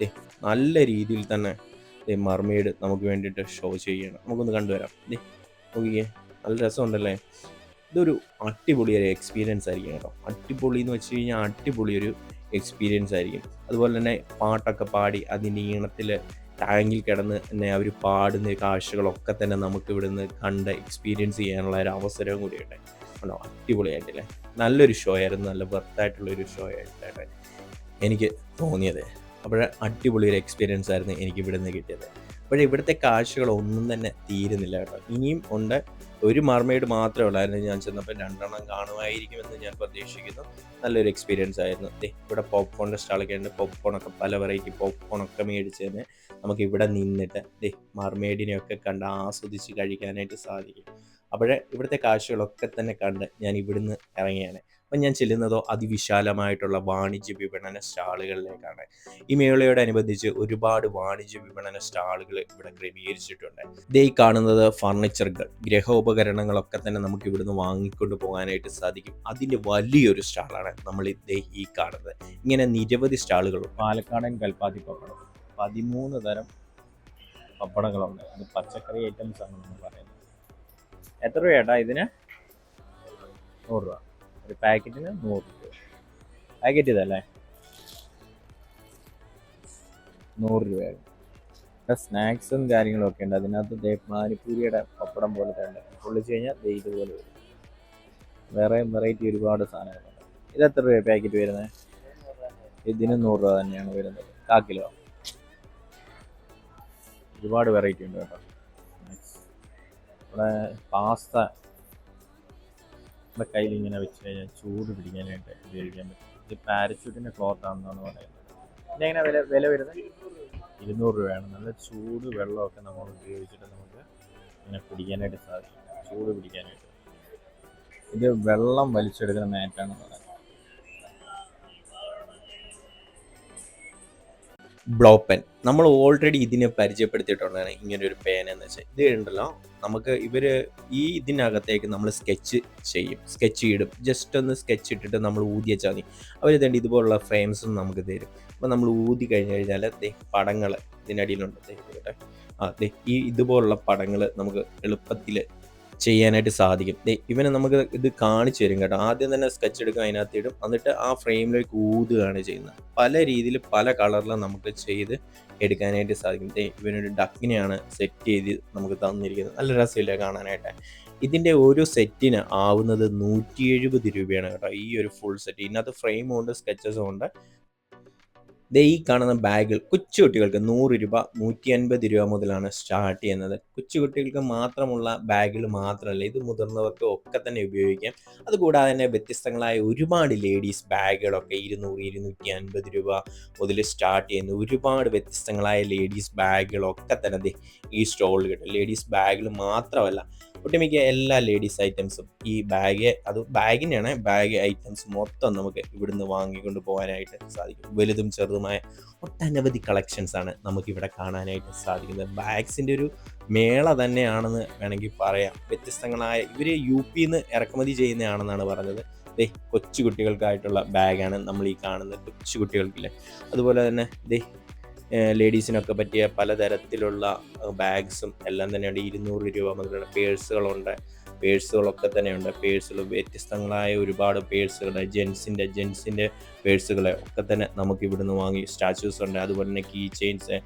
നല്ല രീതിയിൽ തന്നെ മർമെയ്ഡ് നമുക്ക് വേണ്ടിയിട്ട് ഷോ ചെയ്യണം, നമുക്കൊന്ന് കണ്ടുവരാം. നോക്കിയേ, നല്ല രസമുണ്ടല്ലേ. ഇതൊരു അടിപൊളി ഒരു എക്സ്പീരിയൻസ് ആയിരിക്കും കേട്ടോ, അടിപൊളി എന്ന് വെച്ച് കഴിഞ്ഞാൽ അടിപൊളി ഒരു എക്സ്പീരിയൻസ് ആയിരിക്കും. അതുപോലെ തന്നെ പാട്ടൊക്കെ പാടി അതിൻ്റെ ഈണത്തിൽ ടാങ്കിൽ കിടന്ന് തന്നെ അവർ പാടുന്ന കാഴ്ചകളൊക്കെ തന്നെ നമുക്ക് ഇവിടുന്ന് കണ്ട് എക്സ്പീരിയൻസ് ചെയ്യാനുള്ള ഒരു അവസരവും കൂടിയുണ്ട് കേട്ടോ. അടിപൊളിയായിട്ടില്ലേ, നല്ലൊരു ഷോ ആയിരുന്നു, നല്ല വെർത്തായിട്ടുള്ളൊരു ഷോ ആയിട്ടാണ് എനിക്ക് തോന്നിയത്. അപ്പോൾ അടിപൊളി ഒരു എക്സ്പീരിയൻസ് ആയിരുന്നു എനിക്ക് ഇവിടുന്ന് കിട്ടിയത്. പക്ഷേ ഇവിടുത്തെ കാഴ്ചകൾ ഒന്നും തന്നെ തീരുന്നില്ല കേട്ടോ. ഇനിയും ഉണ്ട്. ഒരു മർമെയ്ഡ് മാത്രമേ ഉള്ളായിരുന്നു ഞാൻ ചെന്നപ്പോൾ. 2 എണ്ണം കാണുമായിരിക്കുമെന്ന് ഞാൻ പ്രതീക്ഷിക്കുന്നു. നല്ലൊരു എക്സ്പീരിയൻസ് ആയിരുന്നു. ദേ ഇവിടെ പോപ്കോണിൻ്റെ സ്റ്റാളൊക്കെ ഉണ്ട്. പോപ്കോണൊക്കെ പല വെറൈറ്റി പോപ്കോണൊക്കെ മേടിച്ച് തന്നെ നമുക്ക് ഇവിടെ നിന്നിട്ട് മർമെയ്ഡിനെയൊക്കെ കണ്ട് ആസ്വദിച്ച് കഴിക്കാനായിട്ട് സാധിക്കും. അപ്പോഴേ ഇവിടുത്തെ കാഴ്ചകളൊക്കെ തന്നെ കണ്ട് ഞാൻ ഇവിടുന്ന് ഇറങ്ങിയാണ്. അപ്പം ഞാൻ ചെല്ലുന്നതോ അതിവിശാലമായിട്ടുള്ള വാണിജ്യ വിപണന സ്റ്റാളുകളിലേക്കാണ്. ഈ മേളയോടനുബന്ധിച്ച് ഒരുപാട് വാണിജ്യ വിപണന സ്റ്റാളുകൾ ഇവിടെ ക്രമീകരിച്ചിട്ടുണ്ട്. ദേ ഈ കാണുന്നത് ഫർണിച്ചറുകൾ, ഗൃഹോപകരണങ്ങളൊക്കെ തന്നെ നമുക്ക് ഇവിടുന്ന് വാങ്ങിക്കൊണ്ട് പോകാനായിട്ട് സാധിക്കും. അതിൻ്റെ വലിയൊരു സ്റ്റാളാണ് നമ്മൾ ദേ ഈ കാണുന്നത്. ഇങ്ങനെ നിരവധി സ്റ്റാളുകളുണ്ട്. പാലക്കാടൻ കൽപ്പാത്തി പപ്പടം 13 തരം പപ്പടങ്ങളുണ്ട്. ഇത് പച്ചക്കറി ഐറ്റംസ് ആണ് നമ്മൾ പറയുന്നത്. എത്ര രൂപ ഇതിന്? 100 രൂപ. ഒരു പാക്കറ്റിന് 100 രൂപ. പാക്കറ്റ് ഇതല്ലേ 100 രൂപയാണ്. ഇവിടെ സ്നാക്സും കാര്യങ്ങളും ഒക്കെ ഉണ്ട്. അതിനകത്ത് പാനിപ്പൂരിയുടെ പപ്പടം പോലത്തെ ഉണ്ട്. പൊള്ളിച്ച് കഴിഞ്ഞാൽ ഇതുപോലെ വരും. വേറെ വെറൈറ്റി ഒരുപാട് സാധനങ്ങളുണ്ട്. ഇത് എത്ര രൂപ പാക്കറ്റ് വരുന്നത്? ഇതിന് 100 രൂപ തന്നെയാണ് വരുന്നത്. 1/4 കിലോ. ഒരുപാട് വെറൈറ്റി ഉണ്ട് കേട്ടോ. ഇവിടെ പാസ്ത നമ്മുടെ കയ്യിൽ ഇങ്ങനെ വെച്ച് കഴിഞ്ഞാൽ ചൂട് പിടിക്കാനായിട്ട് ഉപയോഗിക്കാൻ പറ്റും. ഇത് പാരച്യൂട്ടിൻ്റെ ക്ലോത്ത് ആണെന്നാണ് പറയുന്നത്. പിന്നെ എങ്ങനെ വില വരുന്നത്? 200 രൂപയാണ്. നല്ല ചൂട് വെള്ളമൊക്കെ നമ്മൾ ഉപയോഗിച്ചിട്ട് നമുക്ക് ഇങ്ങനെ പിടിക്കാനായിട്ട് സാധിക്കും. ചൂട് പിടിക്കാനായിട്ട്. ഇത് വെള്ളം വലിച്ചെടുക്കുന്ന മാറ്റാണെന്ന് പറയുന്നത്. ബ്ലോ പെൻ നമ്മൾ ഓൾറെഡി ഇതിനെ പരിചയപ്പെടുത്തിയിട്ടുള്ളതാണ്. ഇങ്ങനൊരു പേന എന്ന് വെച്ചാൽ ഇത് ഉണ്ടല്ലോ, നമുക്ക് ഇതിനകത്തേക്ക് നമ്മൾ സ്കെച്ച് ചെയ്യും, സ്കെച്ച് ഇടും. ജസ്റ്റ് ഒന്ന് സ്കെച്ച് ഇട്ടിട്ട് നമ്മൾ ഊതി വെച്ചാൽ മതി. അവർ തന്നെ ഇതുപോലുള്ള ഫ്രെയിംസും നമുക്ക് തരും. അപ്പോൾ നമ്മൾ ഊതി കഴിഞ്ഞാൽ പടങ്ങൾ ഇതിനടിയിലുണ്ട്. ഇതുപോലുള്ള പടങ്ങൾ നമുക്ക് എളുപ്പത്തിൽ ചെയ്യാനായിട്ട് സാധിക്കും. ഇവനെ നമുക്ക് ഇത് കാണിച്ചു തരും കേട്ടോ. ആദ്യം തന്നെ സ്കെച്ച് എടുക്കും, അതിനകത്ത് ഇടും, എന്നിട്ട് ആ ഫ്രെയിമിലേക്ക് ഊതുകയാണ് ചെയ്യുന്നത്. പല രീതിയിൽ പല കളറിലും നമുക്ക് ചെയ്ത് എടുക്കാനായിട്ട് സാധിക്കും. ഇവനൊരു ഡക്കിനെയാണ് സെറ്റ് ചെയ്ത് നമുക്ക് തന്നിരിക്കുന്നത്. നല്ല രസമില്ല കാണാനായിട്ട്. ഇതിൻ്റെ ഒരു സെറ്റിന് ആവുന്നത് 170 രൂപയാണ് കേട്ടോ. ഈ ഒരു ഫുൾ സെറ്റ്. ഇതിനകത്ത് ഫ്രെയിമും ഉണ്ട്, സ്കെച്ചസും ഉണ്ട്. ഈ കാണുന്ന ബാഗുകൾ കൊച്ചുകുട്ടികൾക്ക് 100 രൂപ 150 രൂപ മുതലാണ് സ്റ്റാർട്ട് ചെയ്യുന്നത്. കൊച്ചുകുട്ടികൾക്ക് മാത്രമുള്ള ബാഗുകൾ മാത്രമല്ല, ഇത് മുതിർന്നവർക്ക് ഒക്കെ തന്നെ ഉപയോഗിക്കാം. അതുകൂടാതെ തന്നെ വ്യത്യസ്തങ്ങളായ ഒരുപാട് ലേഡീസ് ബാഗുകളൊക്കെ 200 250 രൂപ മുതൽ സ്റ്റാർട്ട് ചെയ്യുന്ന ഒരുപാട് വ്യത്യസ്തങ്ങളായ ലേഡീസ് ബാഗുകളൊക്കെ തന്നെ ഈ സ്റ്റോളിൽ കിട്ടും. ലേഡീസ് ബാഗുകൾ മാത്രമല്ല, ഒട്ടുമിക്ക എല്ലാ ലേഡീസ് ഐറ്റംസും ഈ ബാഗിനാണ് ബാഗ് ഐറ്റംസ് മൊത്തം നമുക്ക് ഇവിടുന്ന് വാങ്ങിക്കൊണ്ട് പോകാനായിട്ട് സാധിക്കും. വലുതും ചെറുതുമായ ഒട്ടനവധി കളക്ഷൻസാണ് നമുക്കിവിടെ കാണാനായിട്ട് സാധിക്കുന്നത്. ബാഗ്സിൻ്റെ ഒരു മേള തന്നെയാണെന്ന് വേണമെങ്കിൽ പറയാം. വ്യത്യസ്തങ്ങളായ ഇവർ UP-ന്ന് ഇറക്കുമതി ചെയ്യുന്നതാണെന്നാണ് പറഞ്ഞത്. കൊച്ചു കുട്ടികൾക്കായിട്ടുള്ള ബാഗാണ് നമ്മൾ ഈ കാണുന്നത്. കൊച്ചു കുട്ടികൾക്കില്ലേ, അതുപോലെ തന്നെ ലേഡീസിനൊക്കെ പറ്റിയ പലതരത്തിലുള്ള ബാഗ്സും എല്ലാം തന്നെയുണ്ട്. 200 രൂപ മുതലുള്ള പേഴ്സുകളുണ്ട്. പേഴ്സുകളൊക്കെ തന്നെയുണ്ട്. പേഴ്സുകൾ വ്യത്യസ്തങ്ങളായ ഒരുപാട് പേഴ്സുകൾ, ജെൻസിൻ്റെ പേഴ്സുകൾ ഒക്കെ തന്നെ നമുക്ക് ഇവിടുന്ന് വാങ്ങി. സ്റ്റാച്യൂസ് ഉണ്ട്, അതുപോലെ തന്നെ കീ ചെയിൻസ്,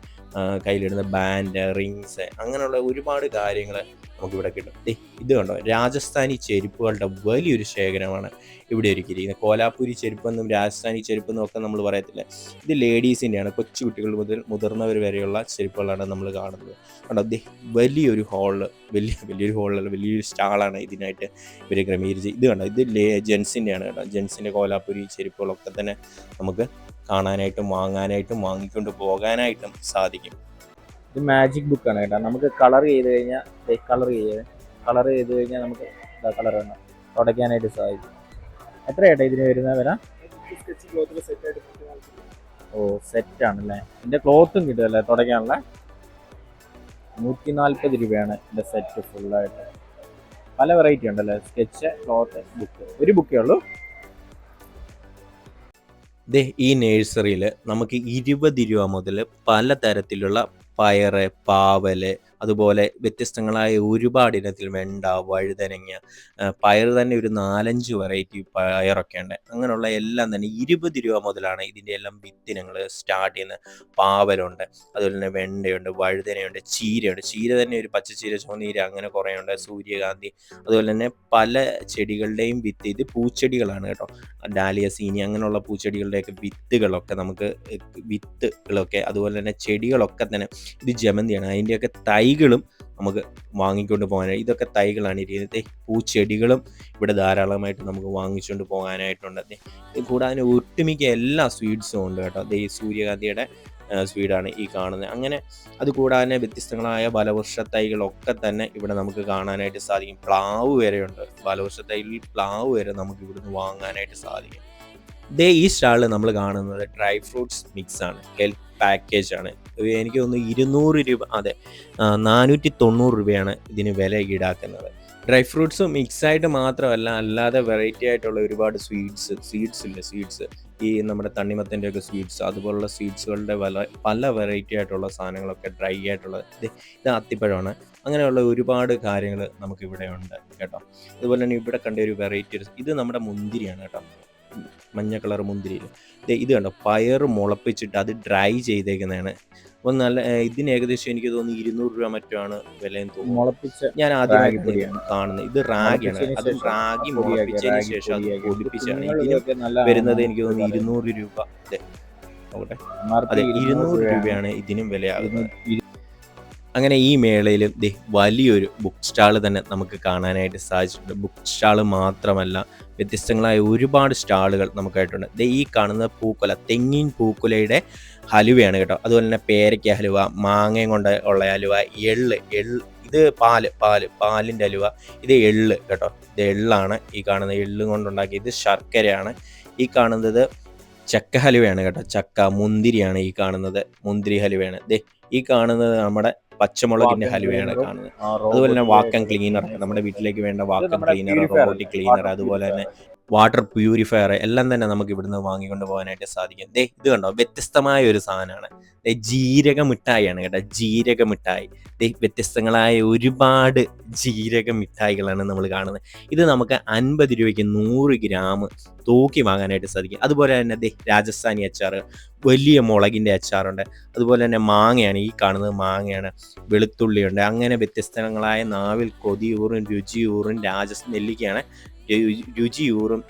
കയ്യിലിടുന്ന ബാൻഡ്, റിങ്സ്, അങ്ങനെയുള്ള ഒരുപാട് കാര്യങ്ങൾ നമുക്കിവിടെ കിട്ടും. ഇത് കണ്ടോ, രാജസ്ഥാനി ചെരുപ്പുകളുടെ വലിയൊരു ശേഖരമാണ് ഇവിടെ ഒരുക്കിയിരിക്കുന്നത്. കോലാപ്പൂരി ചെരുപ്പെന്നും രാജസ്ഥാനി ചെരുപ്പെന്നും ഒക്കെ നമ്മൾ പറയത്തില്ല. ഇത് ലേഡീസിൻ്റെയാണ്. കൊച്ചുകുട്ടികൾ മുതൽ മുതിർന്നവർ വരെയുള്ള ചെരുപ്പുകളാണ് നമ്മൾ കാണുന്നത്. കണ്ടോ, വലിയൊരു വലിയൊരു സ്റ്റാളാണ് ഇതിനായിട്ട് ഇവർ ക്രമീകരിച്ച്. ഇത് കണ്ടോ, ഇത് ജെൻസിൻ്റെയാണ് കേട്ടോ. ജെൻസിൻ്റെ കോലാപ്പൂരി ചെരുപ്പുകളൊക്കെ തന്നെ നമുക്ക് കാണാനായിട്ടും വാങ്ങാനായിട്ടും വാങ്ങിക്കൊണ്ട് പോകാനായിട്ടും സാധിക്കും. ഇത് മാജിക് ബുക്കാണ് കേട്ടോ. നമുക്ക് കളർ ചെയ്ത് കഴിഞ്ഞാൽ നമുക്ക് കളർ വേണം തുടയ്ക്കാനായിട്ട് സാധിക്കും. എത്ര ചേട്ടാ ഇതിന് വരുന്ന വില? സെറ്റാണല്ലേ. ഇതിൻ്റെ ക്ലോത്തും കിട്ടുമല്ലേ തുടയ്ക്കാനുള്ള? 140 രൂപയാണ് ഇതിൻ്റെ സെറ്റ് ഫുള്ളായിട്ട്. പല വെറൈറ്റി ഉണ്ടല്ലേ, സ്കെച്ച്, ക്ലോത്ത്, ബുക്ക്. ഒരു ബുക്കേ ഉള്ളൂ. ഈ നേഴ്സറിയിൽ നമുക്ക് 20 രൂപ മുതൽ പലതരത്തിലുള്ള പയറ്, പാവല്, അതുപോലെ വ്യത്യസ്തങ്ങളായ ഒരുപാട് ഇനത്തിൽ വെണ്ട, വഴുതനങ്ങ, പയർ തന്നെ ഒരു 4-5 വെറൈറ്റി പയറൊക്കെ ഉണ്ട്. അങ്ങനെയുള്ള എല്ലാം തന്നെ 20 രൂപ മുതലാണ് ഇതിൻ്റെ എല്ലാം വിത്തിനങ്ങൾ സ്റ്റാർട്ട് ചെയ്യുന്നത്. പാവലുണ്ട്, അതുപോലെ തന്നെ വെണ്ടയുണ്ട്, വഴുതനയുണ്ട്, ചീരയുണ്ട്. ചീര തന്നെ ഒരു പച്ചച്ചീര, ചുവന്നീര, അങ്ങനെ കുറേ ഉണ്ട്. സൂര്യകാന്തി, അതുപോലെ തന്നെ പല ചെടികളുടെയും വിത്ത്, ഇത് പൂച്ചെടികളാണ് കേട്ടോ. ഡാലിയ, സീനി അങ്ങനെയുള്ള പൂച്ചെടികളുടെയൊക്കെ വിത്തുകളൊക്കെ നമുക്ക് വിത്തുകളൊക്കെ, അതുപോലെ തന്നെ ചെടികളൊക്കെ തന്നെ, ഇത് ജമന്തിയാണ്, അതിൻ്റെയൊക്കെ തൈകളും നമുക്ക് വാങ്ങിക്കൊണ്ട് പോകാനായി. ഇതൊക്കെ തൈകളാണ് ഇരിക്കുന്നത്. പൂച്ചെടികളും ഇവിടെ ധാരാളമായിട്ട് നമുക്ക് വാങ്ങിച്ചുകൊണ്ട് പോകാനായിട്ടുണ്ട്. ഇത് കൂടാതെ ഒട്ടുമിക്ക എല്ലാ സ്വീറ്റ്സും ഉണ്ട് കേട്ടോ. ഈ സൂര്യകാന്തിയുടെ സ്വീഡാണ് ഈ കാണുന്നത്. അങ്ങനെ അത് കൂടാതെ വ്യത്യസ്തങ്ങളായ ഫലവൃക്ഷ തൈകളൊക്കെ തന്നെ ഇവിടെ നമുക്ക് കാണാനായിട്ട് സാധിക്കും. പ്ലാവ് വരെയുണ്ട്, ഫലവൃക്ഷ തൈകളിൽ പ്ലാവ് വരെ നമുക്ക് ഇവിടുന്ന് വാങ്ങാനായിട്ട് സാധിക്കും. ഈ സ്റ്റാളിൽ നമ്മൾ കാണുന്നത് ഡ്രൈ ഫ്രൂട്ട്സ് മിക്സ് ആണ്, ഹെൽത്ത് പാക്കേജ് ആണ്. എനിക്ക് തോന്നുന്നു 200 രൂപ, അതെ 490 രൂപയാണ് ഇതിന് വില ഈടാക്കുന്നത്. ഡ്രൈ ഫ്രൂട്ട്സ് മിക്സായിട്ട് മാത്രമല്ല, അല്ലാതെ വെറൈറ്റി ആയിട്ടുള്ള ഒരുപാട് സ്വീറ്റ്സ് ഈ നമ്മുടെ തണ്ണിമത്തൻ്റെ ഒക്കെ സ്വീറ്റ്സ്, അതുപോലുള്ള സ്വീറ്റ്സുകളുടെ പല വെറൈറ്റി ആയിട്ടുള്ള സാധനങ്ങളൊക്കെ ഡ്രൈ ആയിട്ടുള്ളത്. ഇത് അത്തിപ്പഴമാണ്. അങ്ങനെയുള്ള ഒരുപാട് കാര്യങ്ങൾ നമുക്കിവിടെ ഉണ്ട് കേട്ടോ. അതുപോലെ തന്നെ ഇവിടെ കണ്ട ഒരു വെറൈറ്റി, ഇത് നമ്മുടെ മുന്തിരിയാണ് കേട്ടോ, മഞ്ഞ കളർ മുന്തിരിയിൽ. ഇത് കണ്ടോ, പയർ മുളപ്പിച്ചിട്ട് അത് ഡ്രൈ ചെയ്തേക്കുന്നതാണ്. അപ്പം നല്ല, ഇതിന് ഏകദേശം എനിക്ക് തോന്നുന്നു 200 രൂപ മറ്റാണ് വിലയെന്ന് തോന്നുന്നു. ഞാൻ ആദ്യമായിട്ട് കാണുന്നത് ഇത് റാഗിയാണ്. അത് റാഗി മുളപ്പിച്ചതിന് ശേഷം അത് പൊടിപ്പിച്ചാണ്. ഇതിന് വരുന്നത് എനിക്ക് തോന്നുന്നു 200 രൂപ. അതെ 200 രൂപയാണ് ഇതിനും വിലയാകുന്നത്. അങ്ങനെ ഈ മേളയിൽ വലിയൊരു ബുക്ക് സ്റ്റാൾ തന്നെ നമുക്ക് കാണാനായിട്ട് സാധിച്ചിട്ടുണ്ട്. ബുക്ക് സ്റ്റാൾ മാത്രമല്ല, വ്യത്യസ്തങ്ങളായ ഒരുപാട് സ്റ്റാളുകൾ നമുക്കായിട്ടുണ്ട്. ഈ കാണുന്ന പൂക്കുല, തെങ്ങിൻ പൂക്കുലയുടെ ഹലുവയാണ് കേട്ടോ. അതുപോലെ തന്നെ പേരയ്ക്ക ഹലുവ, മാങ്ങയും കൊണ്ട് ഉള്ള ഹലുവ, എള്ള്, ഇത് പാലിൻ്റെ ഹലുവ, ഇത് എള്ള് കേട്ടോ. ഇത് എള്ളാണ് ഈ കാണുന്നത്, എള്ള് കൊണ്ടുണ്ടാക്കി. ഇത് ശർക്കരയാണ്. ഈ കാണുന്നത് ചക്ക ഹലുവയാണ് കേട്ടോ. ചക്ക, മുന്തിരിയാണ് ഈ കാണുന്നത്, മുന്തിരി ഹലുവയാണ്. ഈ കാണുന്നത് നമ്മുടെ പച്ചമുളകിന്റെ ഹലുവയാണ് കാണുന്നത്. അതുപോലെ തന്നെ വാക്വം ക്ലീനർ, നമ്മുടെ വീട്ടിലേക്ക് വേണ്ട വാക്വം ക്ലീനർ, റോബോട്ടിക് ക്ലീനർ, അതുപോലെ തന്നെ വാട്ടർ പ്യൂരിഫയർ എല്ലാം തന്നെ നമുക്ക് ഇവിടുന്ന് വാങ്ങിക്കൊണ്ട് പോകാനായിട്ട് സാധിക്കും. ഇത് കണ്ടോ, വ്യത്യസ്തമായ ഒരു സാധനമാണ്. ജീരക മിഠായിയാണ് കേട്ടോ, ജീരക മിഠായി. വ്യത്യസ്തങ്ങളായ ഒരുപാട് ജീരക മിഠായികളാണ് നമ്മൾ കാണുന്നത്. ഇത് നമുക്ക് 50 രൂപയ്ക്ക് 100 ഗ്രാം തൂക്കി വാങ്ങാനായിട്ട് സാധിക്കും. അതുപോലെ തന്നെ രാജസ്ഥാനി അച്ചാർ, വലിയ മുളകിൻ്റെ അച്ചാറുണ്ട്. അതുപോലെ തന്നെ മാങ്ങയാണ് ഈ കാണുന്നത്, മാങ്ങയാണ്, വെളുത്തുള്ളിയുണ്ട്. അങ്ങനെ വ്യത്യസ്തങ്ങളായ നാവിൽ കൊതിയൂറും രുചിയൂറും നെല്ലിക്കയാണ്, രുചിയൂറും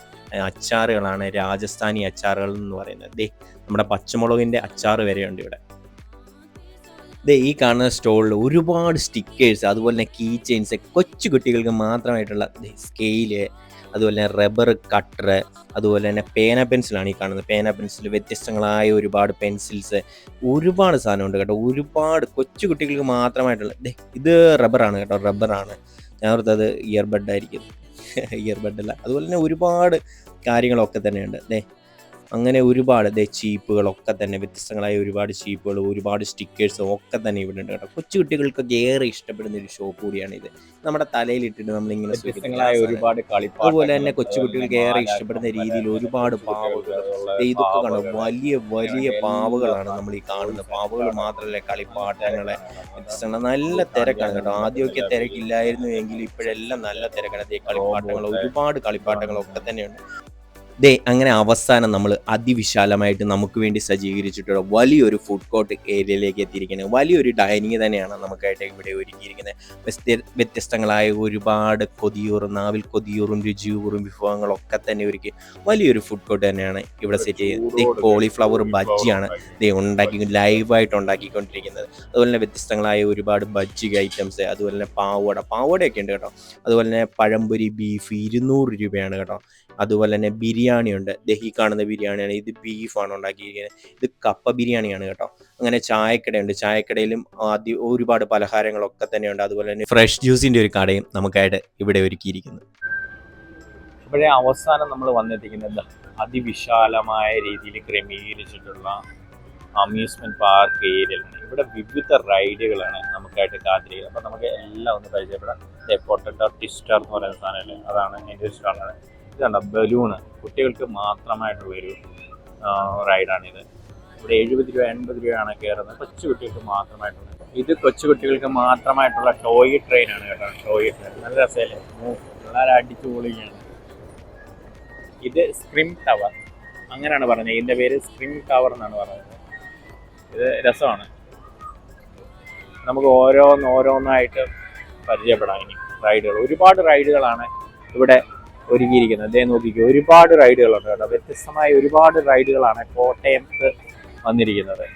അച്ചാറുകളാണ് രാജസ്ഥാനി അച്ചാറുകൾ എന്ന് പറയുന്നത്. നമ്മുടെ പച്ചമുളകിൻ്റെ അച്ചാർ വരെയുണ്ട് ഇവിടെ. ഈ കാണുന്ന സ്റ്റോളിൽ ഒരുപാട് സ്റ്റിക്കേഴ്സ്, അതുപോലെ തന്നെ കീ ചെയിൻസ്, കൊച്ചു കുട്ടികൾക്ക് മാത്രമായിട്ടുള്ള സ്കെയില്, അതുപോലെ തന്നെ റബ്ബർ കട്ടർ, അതുപോലെ തന്നെ പേന പെൻസിലാണ് ഈ കാണുന്നത്. പേന പെൻസിൽ, വ്യത്യസ്തങ്ങളായ ഒരുപാട് പെൻസിൽസ്, ഒരുപാട് സാധനമുണ്ട് കേട്ടോ. ഒരുപാട് കൊച്ചു കുട്ടികൾക്ക് മാത്രമായിട്ടുള്ള, ഇത് റബ്ബറാണ് കേട്ടോ, റബ്ബറാണ്. ഞാൻ ഓർത്തത് ഇയർബഡ് ആയിരിക്കും, ഇയർബഡല്ല. അതുപോലെ തന്നെ ഒരുപാട് കാര്യങ്ങളൊക്കെ തന്നെയുണ്ട്. അങ്ങനെ ഒരുപാട് ചീപ്പുകളൊക്കെ തന്നെ, വ്യത്യസ്തങ്ങളായ ഒരുപാട് ചീപ്പുകൾ, ഒരുപാട് സ്റ്റിക്കേഴ്സും ഒക്കെ തന്നെ ഇവിടെ ഉണ്ട് കേട്ടോ. കൊച്ചു കുട്ടികൾക്കൊക്കെ ഏറെ ഇഷ്ടപ്പെടുന്ന ഒരു ഷോപ്പ് കൂടിയാണ് ഇത്. നമ്മുടെ തലയിലിട്ടിട്ട് നമ്മളിങ്ങനെ ഒരുപാട് കളിപ്പാട്ടങ്ങൾ, അതുപോലെ തന്നെ കൊച്ചു കുട്ടികൾക്ക് ഏറെ ഇഷ്ടപ്പെടുന്ന രീതിയിൽ ഒരുപാട് പാവകൾ, ഇതൊക്കെ കണ്ടോ, വലിയ വലിയ പാവകളാണ് നമ്മൾ ഈ കാണുന്നത്. പാവകൾ മാത്രമല്ല, കളിപ്പാട്ടങ്ങളെ വ്യത്യസ്തങ്ങൾ, നല്ല തിരക്കാണ് കേട്ടോ. ആദ്യമൊക്കെ തിരക്കില്ലായിരുന്നു എങ്കിൽ ഇപ്പോഴെല്ലാം നല്ല തിരക്കാണ്. കളിപ്പാട്ടങ്ങൾ, ഒരുപാട് കളിപ്പാട്ടങ്ങളൊക്കെ തന്നെയുണ്ട്. അങ്ങനെ അവസാനം നമ്മൾ അതിവിശാലമായിട്ട് നമുക്ക് വേണ്ടി സജ്ജീകരിച്ചിട്ടുള്ള വലിയൊരു ഫുഡ് കോർട്ട് ഏരിയയിലേക്ക് എത്തിയിരിക്കുന്നത്. വലിയൊരു ഡൈനിങ് തന്നെയാണ് നമുക്കായിട്ട് ഇവിടെ ഒരുക്കിയിരിക്കുന്നത്. വ്യത്യസ്തങ്ങളായ ഒരുപാട് നാവിൽ കൊതിയൂറും രുചിയൂറും വിഭവങ്ങളൊക്കെ തന്നെ ഒരുക്കി വലിയൊരു ഫുഡ് കോർട്ട് തന്നെയാണ് ഇവിടെ സെറ്റ് ചെയ്യുന്നത്. കോളിഫ്ലവർ ബജ്ജിയാണ് ലൈവായിട്ട് ഉണ്ടാക്കിക്കൊണ്ടിരിക്കുന്നത്. അതുപോലെ തന്നെ വ്യത്യസ്തങ്ങളായ ഒരുപാട് ബജ്ജി ഐറ്റംസ്, അതുപോലെ തന്നെ പാവടയൊക്കെ ഉണ്ട് കേട്ടോ. അതുപോലെ തന്നെ പഴംപൊരി ബീഫ് 200 രൂപയാണ് കേട്ടോ. അതുപോലെ തന്നെ ബിരിയാണി ഉണ്ട്. ഈ കാണുന്ന ബിരിയാണിയാണ്, ഇത് ബീഫാണ് ഉണ്ടാക്കിയിരിക്കുന്നത്. ഇത് കപ്പ ബിരിയാണിയാണ് കേട്ടോ. അങ്ങനെ ചായക്കടയുണ്ട്, ചായക്കടയിലും ഒരുപാട് പലഹാരങ്ങളൊക്കെ തന്നെയുണ്ട്. അതുപോലെ തന്നെ ഫ്രഷ് ജ്യൂസിൻ്റെ ഒരു കടയും നമുക്കായിട്ട് ഇവിടെ ഒരുക്കിയിരിക്കുന്നു. ഇപ്പോഴേ അവസാനം നമ്മൾ വന്നെത്തിക്കുന്നത് അതിവിശാലമായ രീതിയിൽ ക്രമീകരിച്ചിട്ടുള്ള അമ്യൂസ്മെന്റ് പാർക്ക് ഏരിയയിലാണ്. ഇവിടെ വിവിധ റൈഡുകളാണ് നമുക്കായിട്ട് കാത്തിരിക്കുന്നത്. അപ്പോൾ നമുക്ക് എല്ലാം ഒന്ന് പരിചയപ്പെടാം. പൊട്ടറ്റോ ട്വിസ്റ്റർ എന്ന് പറയുന്ന സാധനമല്ലേ, അതാണ് എൻ്റെ ഒരു സ്റ്റാളാണ്. ഇതുണ്ട് ബലൂണ്, കുട്ടികൾക്ക് മാത്രമായിട്ടുള്ളൊരു റൈഡാണിത്. ഇവിടെ 70 രൂപ 80 രൂപയാണ് കയറുന്നത്, കൊച്ചു കുട്ടികൾക്ക് മാത്രമായിട്ടുള്ളത്. ഇത് കൊച്ചുകുട്ടികൾക്ക് മാത്രമായിട്ടുള്ള ടോയ് ട്രെയിൻ ആണ് കേട്ടോ. ടോയ് ട്രെയിൻ നല്ല രസമല്ലേ, വളരെ അടിച്ചു പൊളിയാണ്. ഇത് സ്ക്രിം ടവർ അങ്ങനെയാണ് പറഞ്ഞത്, ഇതിന്റെ പേര് സ്ക്രിം ടവർ എന്നാണ് പറയുന്നത്. ഇത് രസമാണ്, നമുക്ക് ഓരോന്നായിട്ട് പരിചയപ്പെടാം. ഇനി റൈഡുകൾ, ഒരുപാട് റൈഡുകളാണ് ഇവിടെ ഒരുക്കിയിരിക്കുന്നത്. അതേ നോക്കിക്കോ, ഒരുപാട് റൈഡുകളുണ്ട് കേട്ടോ. വ്യത്യസ്തമായ ഒരുപാട് റൈഡുകളാണ് കോട്ടയത്ത് വന്നിരിക്കുന്നത്.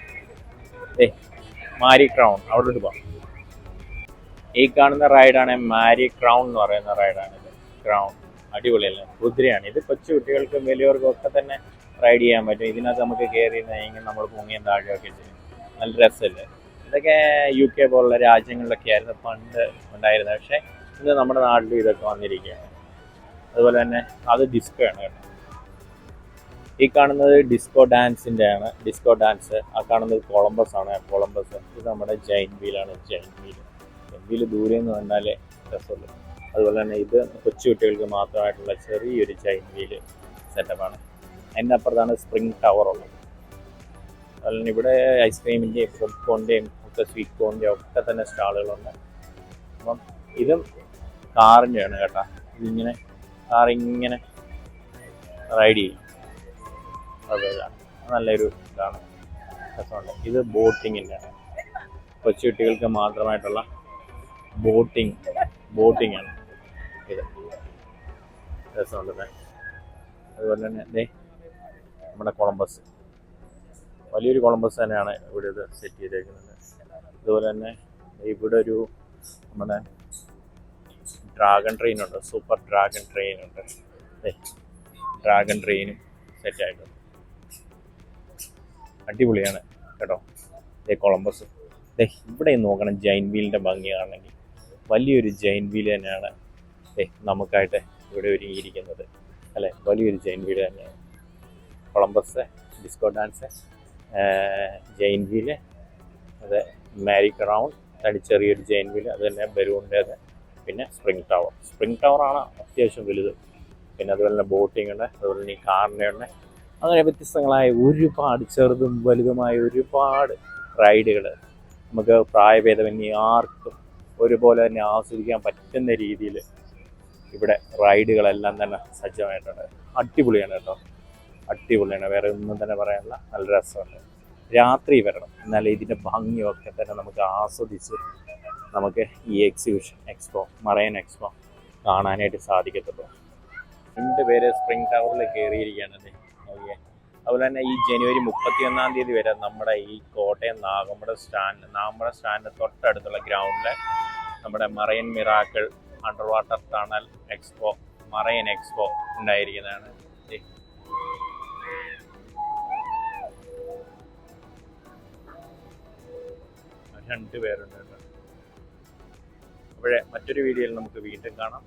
മാരി ക്രൗൺ, അവിടെ പോകാം. ഈ കാണുന്ന റൈഡാണ് മാരി ക്രൗൺ എന്ന് പറയുന്ന റൈഡാണിത്. ക്രൗൺ അടിപൊളിയല്ലേ, കുതിരയാണ്. ഇത് കൊച്ചു കുട്ടികൾക്കും വലിയവർക്കും ഒക്കെ തന്നെ റൈഡ് ചെയ്യാൻ പറ്റും. ഇതിനകത്ത് നമുക്ക് കയറി കഴിഞ്ഞാൽ നമ്മൾ പൊങ്ങിയും താഴെയൊക്കെ ചെയ്യും. നല്ല രസമല്ലേ. ഇതൊക്കെ UK പോലുള്ള രാജ്യങ്ങളിലൊക്കെ ആയിരുന്നു പണ്ട് ഉണ്ടായിരുന്നത്. പക്ഷേ ഇത് നമ്മുടെ നാട്ടിലും ഇതൊക്കെ വന്നിരിക്കുകയാണ്. അതുപോലെ തന്നെ അത് ഡിസ്കോ ആണ് കേട്ടോ. ഈ കാണുന്നത് ഡിസ്കോ ഡാൻസിൻ്റെ ആണ്. Disco dance. ആ കാണുന്നത് കൊളംബസ് ആണ്. കൊളംബസ്. ഇത് നമ്മുടെ ജൈൻ വീലാണ്. ജൈൻ വീല് ദൂരെ നിന്ന് കണ്ടാലേ രസമുള്ളൂ. അതുപോലെ തന്നെ ഇത് കൊച്ചു കുട്ടികൾക്ക് മാത്രമായിട്ടുള്ള ചെറിയൊരു ജൈൻ വീല് സെറ്റപ്പാണ്. അതിൻ്റെ അപ്പുറത്താണ് സ്പ്രിംഗ് ടവർ ഉള്ളത്. അതുപോലെ തന്നെ ഇവിടെ ഐസ്ക്രീമിൻ്റെയും പോപ്കോണിൻ്റെയും ഒക്കെ സ്വീറ്റ് കോണിൻ്റെയും ഒക്കെ തന്നെ സ്റ്റാളുകളുണ്ട്. അപ്പം ഇതും കാറിൻ്റെയാണ് കേട്ടോ. ഇതിങ്ങനെ കാറിങ്ങനെ റൈഡ് ചെയ്യും. അതെ, നല്ലൊരു ഇതാണ്, രസമുണ്ട്. ഇത് ബോട്ടിങ്ങിൻ്റെ ആണ്. കൊച്ചു കുട്ടികൾക്ക് മാത്രമായിട്ടുള്ള ബോട്ടിംഗ് ആണ് ഇത്. രസമുണ്ട്. അതുപോലെ തന്നെ നമ്മുടെ കൊളംബസ്, വലിയൊരു കൊളംബസ് തന്നെയാണ് ഇവിടെ ഇത് സെറ്റ് ചെയ്തേക്കുന്നത്. അതുപോലെ തന്നെ ഇവിടെ ഒരു നമ്മുടെ ഡ്രാഗൺ ട്രെയിൻ ഉണ്ട്. സൂപ്പർ ഡ്രാഗൺ ട്രെയിൻ ഉണ്ട്. ഡ്രാഗൺ ട്രെയിനും സെറ്റായിട്ടുണ്ട്. അടിപൊളിയാണ് കേട്ടോ. കൊളംബസ്. ഇവിടെ നോക്കണം, ജൈൻ വീലിൻ്റെ ഭംഗി കാണണമെങ്കിൽ വലിയൊരു ജൈൻ വീൽ തന്നെയാണ് നമുക്കായിട്ട് ഇവിടെ ഒരുങ്ങിയിരിക്കുന്നത് അല്ലേ. വലിയൊരു ജൈൻ വീൽ തന്നെയാണ്. Columbus, disco dance, Jain wheel, അത് മാരി ക്രൗൺ, ചെറിയൊരു ജൈൻ വീല്, അത് തന്നെ ബലൂണിൻ്റേത്, പിന്നെ സ്പ്രിംഗ് ടവറാണ് അത്യാവശ്യം വലുത്. പിന്നെ അതുപോലെ തന്നെ ബോട്ടിംഗ് ഉണ്ട്. അതുപോലെ തന്നെ ഈ കാറിൻ്റെ ഉണ്ട്. അങ്ങനെ വ്യത്യസ്തങ്ങളായ ഒരുപാട് ചെറുതും വലുതുമായ ഒരുപാട് റൈഡുകൾ നമുക്ക് പ്രായഭേദമന്യേ ആർക്കും ഒരുപോലെ തന്നെ ആസ്വദിക്കാൻ പറ്റുന്ന രീതിയിൽ ഇവിടെ റൈഡുകളെല്ലാം തന്നെ സജ്ജമായിട്ടുണ്ട്. അടിപൊളിയാണ് കേട്ടോ, അടിപൊളിയാണ്. വേറെ ഒന്നും തന്നെ പറയാനില്ല. നല്ല രസമുണ്ട്. രാത്രി വരണം, എന്നാലേ ഇതിൻ്റെ ഭംഗിയൊക്കെ തന്നെ നമുക്ക് ആസ്വദിച്ച് നമുക്ക് ഈ മറൈൻ എക്സ്പോ കാണാനായിട്ട് സാധിക്കത്തുള്ളൂ. 2 പേര് സ്പ്രിംഗ് ടവറിൽ കയറിയിരിക്കുകയാണ്. ഓക്കെ. അതുപോലെ തന്നെ ഈ ജനുവരി 31-ാം തീയതി വരെ നമ്മുടെ ഈ കോട്ടയം നാഗമ്പടം സ്റ്റാൻഡിന് തൊട്ടടുത്തുള്ള ഗ്രൗണ്ടിൽ നമ്മുടെ marine miracle under water tunnel expo, marine expo ഉണ്ടായിരിക്കുന്നതാണ്. 2 പേരുണ്ട് കേട്ടോ. അപ്പോഴേ മറ്റൊരു വീഡിയോയിൽ നമുക്ക് വീണ്ടും കാണാം.